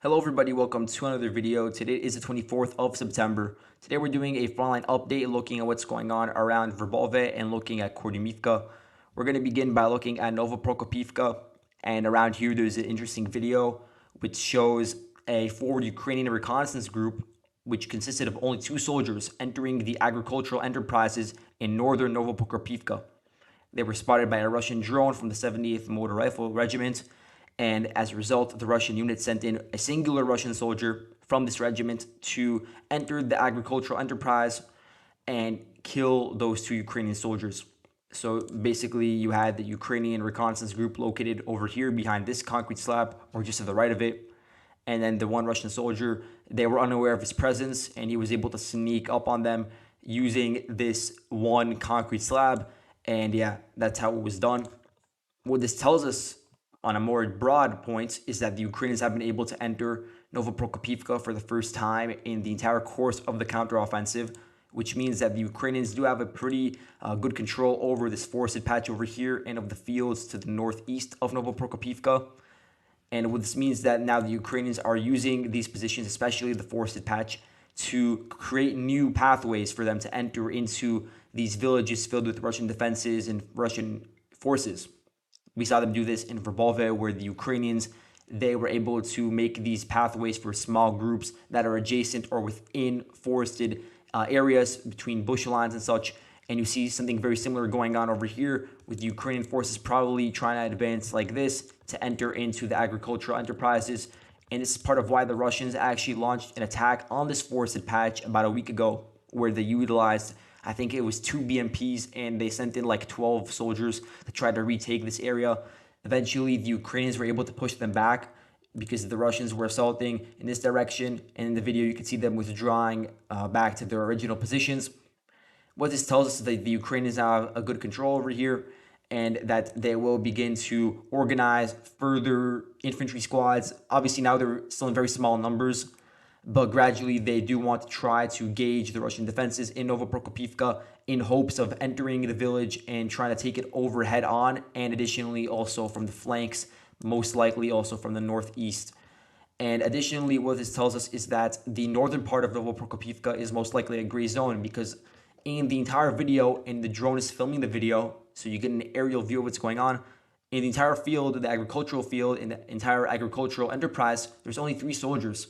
Hello everybody, welcome to another video. Today is the 24th of September. Today we're doing a frontline update looking at what's going on around Verbove and looking at Kurdyumivka. We're going to begin by looking at Novoprokopivka, and around here there's an interesting video which shows a forward Ukrainian reconnaissance group which consisted of only 2 soldiers entering the agricultural enterprises in northern Novoprokopivka. They were spotted by a Russian drone from the 78th Motor Rifle Regiment, and as a result, the Russian unit sent in a singular Russian soldier from this regiment to enter the agricultural enterprise and kill those 2 Ukrainian soldiers. So basically, you had the Ukrainian reconnaissance group located over here behind this concrete slab, or just to the right of it. And then the one Russian soldier, they were unaware of his presence, and he was able to sneak up on them using this one concrete slab. And yeah, that's how it was done. What this tells us on a more broad point is that the Ukrainians have been able to enter Novoprokopivka for the first time in the entire course of the counteroffensive, which means that the Ukrainians do have a pretty good control over this forested patch over here and of the fields to the northeast of Novoprokopivka. And what this means that now the Ukrainians are using these positions, especially the forested patch, to create new pathways for them to enter into these villages filled with Russian defenses and Russian forces. We saw them do this in Verbove, where the Ukrainians, they were able to make these pathways for small groups that are adjacent or within forested areas between bush lines and such. And you see something very similar going on over here with the Ukrainian forces probably trying to advance like this to enter into the agricultural enterprises. And this is part of why the Russians actually launched an attack on this forested patch about a week ago, where they utilized, I think it was 2 BMPs, and they sent in like 12 soldiers to try to retake this area. Eventually, the Ukrainians were able to push them back because the Russians were assaulting in this direction. And in the video, you can see them withdrawing back to their original positions. What this tells us is that the Ukrainians have a good control over here, and that they will begin to organize further infantry squads. Obviously, now they're still in very small numbers, but gradually they do want to try to gauge the Russian defenses in Novoprokopivka in hopes of entering the village and trying to take it over head on, and additionally also from the flanks, most likely also from the northeast. And additionally, what this tells us is that the northern part of Novoprokopivka is most likely a gray zone, because in the entire video, and the drone is filming the video, so you get an aerial view of what's going on. In the entire field, the agricultural field, in the entire agricultural enterprise, there's only 3 soldiers,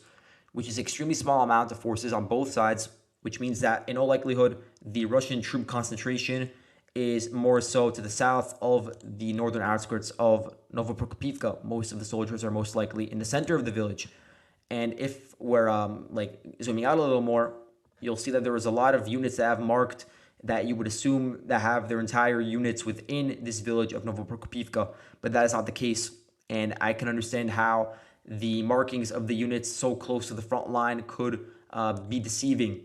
which is extremely small amount of forces on both sides, which means that in all likelihood, the Russian troop concentration is more so to the south of the northern outskirts of Novoprokopivka. Most of the soldiers are most likely in the center of the village. And if we're like zooming out a little more, you'll see that there was a lot of units that have marked that you would assume that have their entire units within this village of Novoprokopivka, but that is not the case. And I can understand how the markings of the units so close to the front line could be deceiving.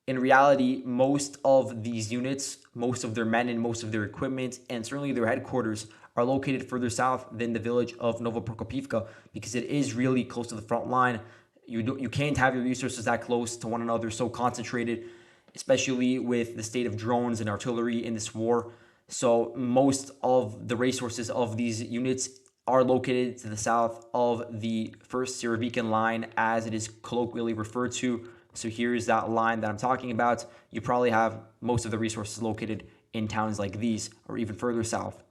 In reality, most of these units, most of their men and most of their equipment, and certainly their headquarters, are located further south than the village of Novoprokopivka, because it is really close to the front line. You can't have your resources that close to one another, so concentrated, especially with the state of drones and artillery in this war. So most of the resources of these units are located to the south of the first Surovikin line, as it is colloquially referred to. So here's that line that I'm talking about. You probably have most of the resources located in towns like these, or even further south.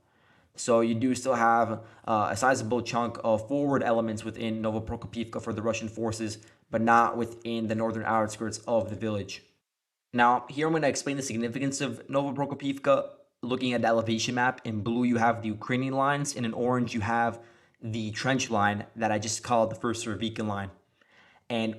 So you do still have a sizable chunk of forward elements within Novoprokopivka for the Russian forces, but not within the northern outskirts of the village. Now, here I'm going to explain the significance of Novoprokopivka. Looking at the elevation map, in blue you have the Ukrainian lines, and in orange you have the trench line that I just called the first Surovikin line. And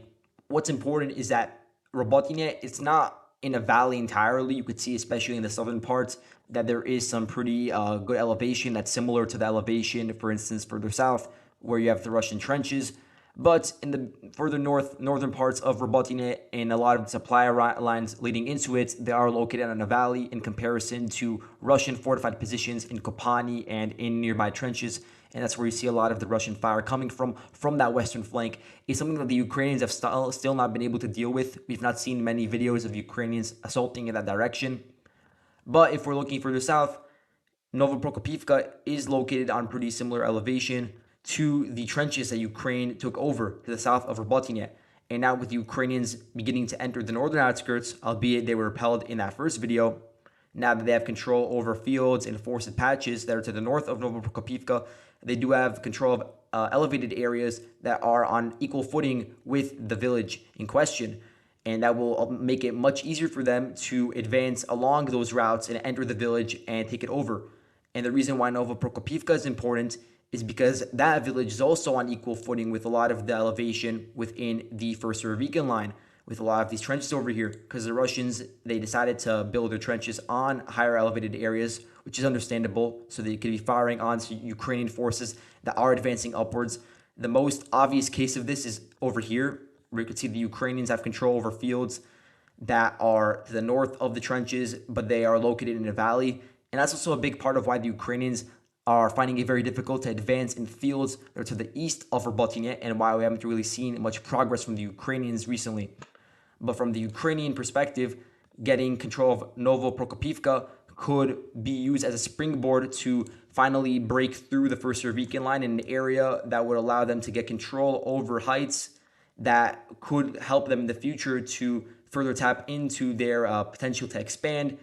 what's important is that Robotine, it's not in a valley entirely. You could see, especially in the southern parts, that there is some pretty good elevation that's similar to the elevation, for instance, further south, where you have the Russian trenches. But in the further northern parts of Robotine, and a lot of the supply lines leading into it, they are located in a valley in comparison to Russian fortified positions in Kopani and in nearby trenches. And that's where you see a lot of the Russian fire coming from that western flank. It's something that the Ukrainians have still not been able to deal with. We've not seen many videos of Ukrainians assaulting in that direction. But if we're looking further south, Novoprokopivka is located on pretty similar elevation to the trenches that Ukraine took over to the south of Verbove. And now with the Ukrainians beginning to enter the northern outskirts, albeit they were repelled in that first video, now that they have control over fields and forested patches that are to the north of Novoprokopivka, they do have control of elevated areas that are on equal footing with the village in question. And that will make it much easier for them to advance along those routes and enter the village and take it over. And the reason why Novoprokopivka is important is because that village is also on equal footing with a lot of the elevation within the first Recon line, with a lot of these trenches over here, because the Russians, they decided to build their trenches on higher elevated areas, which is understandable, so they could be firing on Ukrainian forces that are advancing upwards. The most obvious case of this is over here, where you can see the Ukrainians have control over fields that are to the north of the trenches, but they are located in a valley. And that's also a big part of why the Ukrainians are finding it very difficult to advance in fields that are to the east of Verbove, and why we haven't really seen much progress from the Ukrainians recently. But from the Ukrainian perspective, getting control of Novoprokopivka could be used as a springboard to finally break through the first Recon line in an area that would allow them to get control over heights that could help them in the future to further tap into their potential to expand,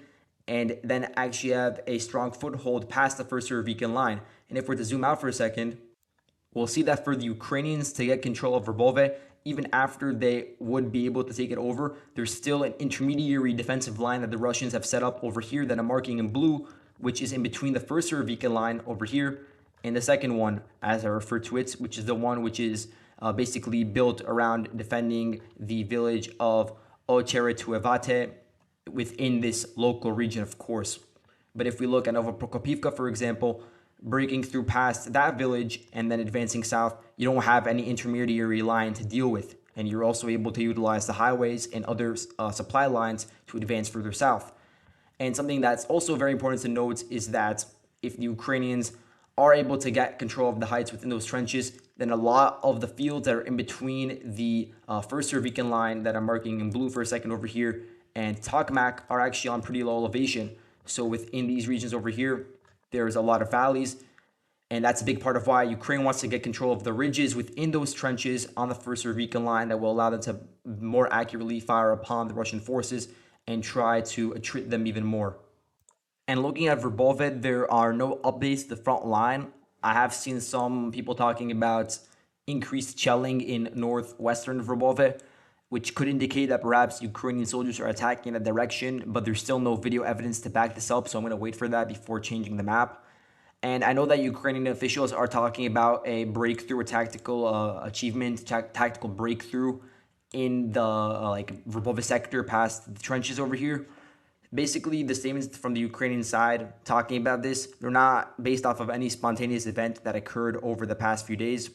and then actually have a strong foothold past the first Recon line. And if we're to zoom out for a second, we'll see that for the Ukrainians to get control of Verbove, even after they would be able to take it over, there's still an intermediary defensive line that the Russians have set up over here that I'm marking in blue, which is in between the first Recon line over here and the second one, as I refer to it, which is the one which is basically built around defending the village of Ocheretuevate within this local region, of course. But if we look at Novoprokopivka, for example, breaking through past that village and then advancing south, you don't have any intermediary line to deal with. And you're also able to utilize the highways and other supply lines to advance further south. And something that's also very important to note is that if the Ukrainians are able to get control of the heights within those trenches, then a lot of the fields that are in between the first Recon line that I'm marking in blue for a second over here and Tokmak are actually on pretty low elevation. So within these regions over here, there's a lot of valleys, and that's a big part of why Ukraine wants to get control of the ridges within those trenches on the first Recon line that will allow them to more accurately fire upon the Russian forces and try to attrit them even more. And looking at Verbove, there are no updates to the front line. I have seen some people talking about increased shelling in northwestern Verbove, which could indicate that perhaps Ukrainian soldiers are attacking in that direction, but there's still no video evidence to back this up, so I'm going to wait for that before changing the map. And I know that Ukrainian officials are talking about a breakthrough, a tactical achievement, tactical breakthrough in the Verbove sector past the trenches over here. Basically, the statements from the Ukrainian side talking about this, they're not based off of any spontaneous event that occurred over the past few days.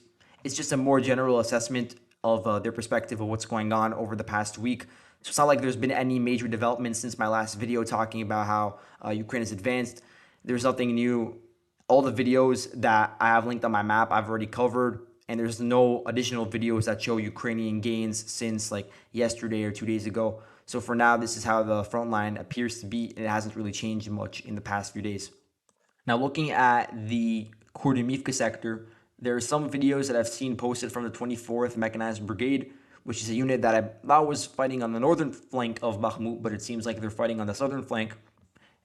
It's just a more general assessment of their perspective of what's going on over the past week. So it's not like there's been any major developments since my last video talking about how Ukraine has advanced. There's nothing new. All the videos that I have linked on my map I've already covered, and there's no additional videos that show Ukrainian gains since like yesterday or 2 days ago. So for now, this is how the front line appears to be, and it hasn't really changed much in the past few days. Now, looking at the Kurdyumivka sector, there are some videos that I've seen posted from the 24th Mechanized Brigade, which is a unit that I thought was fighting on the northern flank of Bakhmut, but it seems like they're fighting on the southern flank.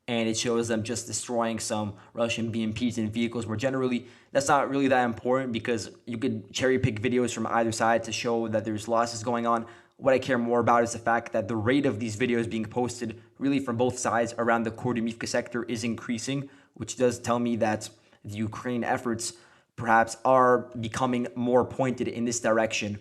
And it shows them just destroying some Russian BMPs and vehicles more generally. That's not really that important because you could cherry pick videos from either side to show that there's losses going on. What I care more about is the fact that the rate of these videos being posted really from both sides around the Kurdyumivka sector is increasing, which does tell me that the Ukrainian efforts perhaps are becoming more pointed in this direction.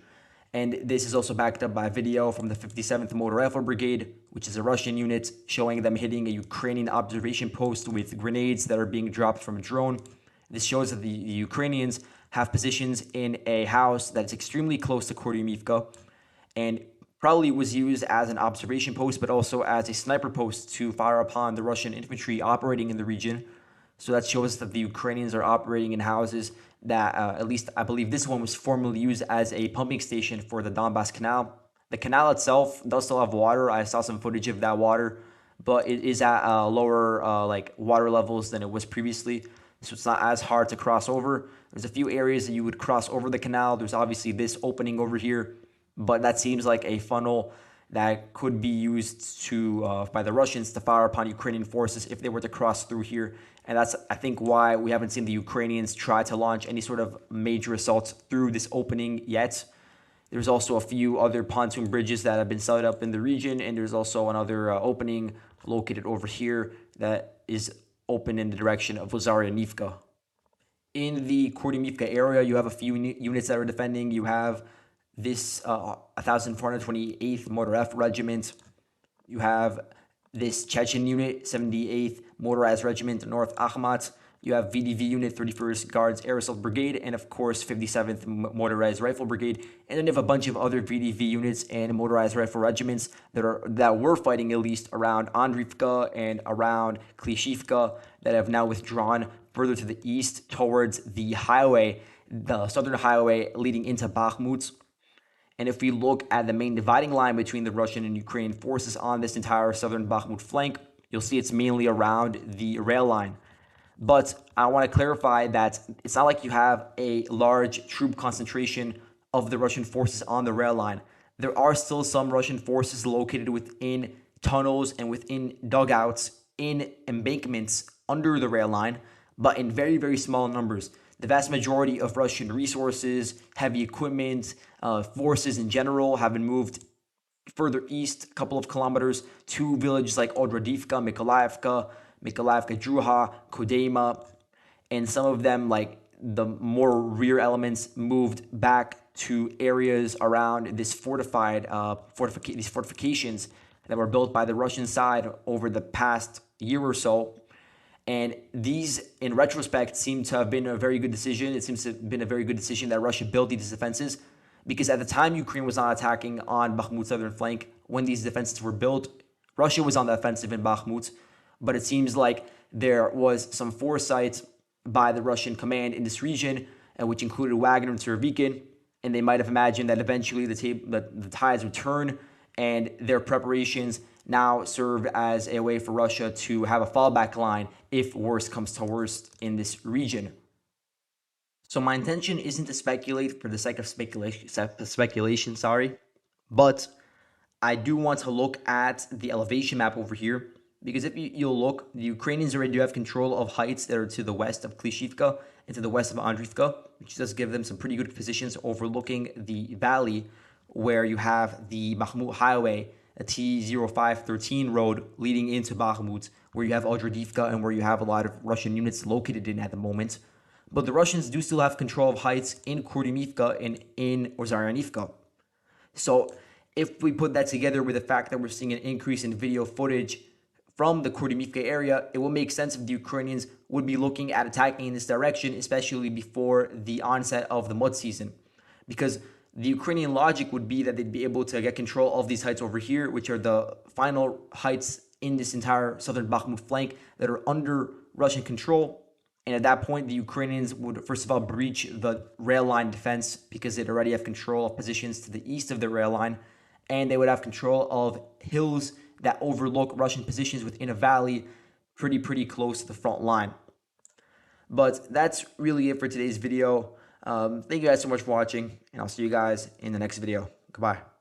And this is also backed up by a video from the 57th Motor Rifle Brigade, which is a Russian unit, showing them hitting a Ukrainian observation post with grenades that are being dropped from a drone. This shows that the Ukrainians have positions in a house that's extremely close to Kurdyumivka, and probably was used as an observation post, but also as a sniper post to fire upon the Russian infantry operating in the region. So that shows that the Ukrainians are operating in houses that, at least I believe this one was formerly used as a pumping station for the Donbass Canal. The canal itself does still have water. I saw some footage of that water, but it is at lower water levels than it was previously. So it's not as hard to cross over. There's a few areas that you would cross over the canal. There's obviously this opening over here, but that seems like a funnel that could be used to by the Russians to fire upon Ukrainian forces if they were to cross through here. And that's, I think, why we haven't seen the Ukrainians try to launch any sort of major assaults through this opening yet. There's also a few other pontoon bridges that have been set up in the region, and there's also another opening located over here that is open in the direction of Kurdyumivka. In the Kurdyumivka area, you have a few units that are defending. You have this 1428th Motor F Regiment. You have this Chechen unit, 78th Motorized Regiment, North Akhmat. You have VDV unit, 31st Guards Air Assault Brigade, and of course 57th Motorized Rifle Brigade. And then you have a bunch of other VDV units and motorized rifle regiments that were fighting at least around Andriivka and around Klishivka that have now withdrawn further to the east towards the highway, the southern highway leading into Bakhmut. And if we look at the main dividing line between the Russian and Ukrainian forces on this entire southern Bakhmut flank, you'll see it's mainly around the rail line. But I want to clarify that it's not like you have a large troop concentration of the Russian forces on the rail line. There are still some Russian forces located within tunnels and within dugouts in embankments under the rail line, but in very, very small numbers. The vast majority of Russian resources, heavy equipment, forces in general have been moved further east, a couple of kilometers, to villages like Odradivka, Mykolaievka, Druha, Kodeima, and some of them, like the more rear elements, moved back to areas around this these fortifications that were built by the Russian side over the past year or so. And these, in retrospect, seem to have been a very good decision. It seems to have been a very good decision that Russia built these defenses, because at the time Ukraine was not attacking on Bakhmut's southern flank, when these defenses were built, Russia was on the offensive in Bakhmut. But it seems like there was some foresight by the Russian command in this region, which included Wagner and Surovikin, and they might have imagined that eventually the tides would turn, and their preparations now serve as a way for Russia to have a fallback line if worst comes to worst in this region. So my intention isn't to speculate for the sake of speculation, but I do want to look at the elevation map over here, because if you'll look, the Ukrainians already do have control of heights that are to the west of Klishivka and to the west of Andriivka, which does give them some pretty good positions overlooking the valley where you have the Bakhmut highway, a T0513 road leading into Bakhmut, where you have Odradivka and where you have a lot of Russian units located in at the moment. But the Russians do still have control of heights in Kurdyumivka and in Kurdyumivka. So if we put that together with the fact that we're seeing an increase in video footage from the Kurdyumivka area, it will make sense if the Ukrainians would be looking at attacking in this direction, especially before the onset of the mud season. Because the Ukrainian logic would be that they'd be able to get control of these heights over here, which are the final heights in this entire southern Bakhmut flank that are under Russian control. And at that point, the Ukrainians would, first of all, breach the rail line defense because they'd already have control of positions to the east of the rail line. And they would have control of hills that overlook Russian positions within a valley pretty close to the front line. But that's really it for today's video. Thank you guys so much for watching, and I'll see you guys in the next video. Goodbye.